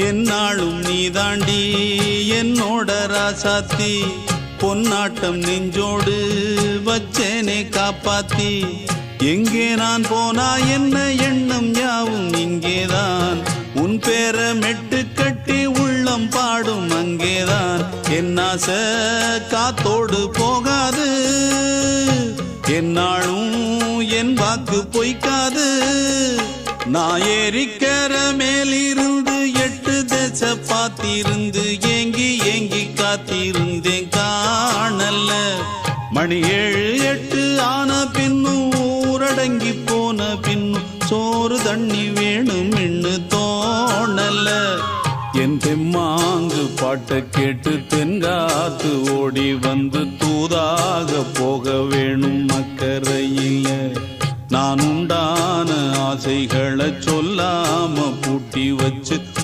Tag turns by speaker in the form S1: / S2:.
S1: என்னாலும் நீ தாண்டி என்னோட ராசாத்தி பொன்னாட்டம் நெஞ்சோடு வச்சேனே காப்பாத்தி எங்கே நான் போனா என்ன எண்ணம் யாவும் இங்கேதான் உன் பேர மெட்டு கட்டி உள்ளம் பாடும் அங்கேதான் என் ஆசை காத்தோடு போகாது என்னாலும் என் வாக்கு பொய்க்காது நான் ஏறிக்கர மேலிருந்து 8 தேச பார்த்திருந்து ஏங்கி ஏங்கி காத்திருந்தேன் காணல்ல மணி 7 8 ஆன பின்னும் ஊரடங்கி போன பின்னும் சோறு தண்ணி வேணும் இன்னு தோணல என் தெம்மாங்கு பாட்டை கேட்டு தென்காத்து ஓடி வந்து தூதாக போக வேணும் அக்கறையில நான் உண்டான ஆசைகளை சொல்லாம பூட்டி வச்சு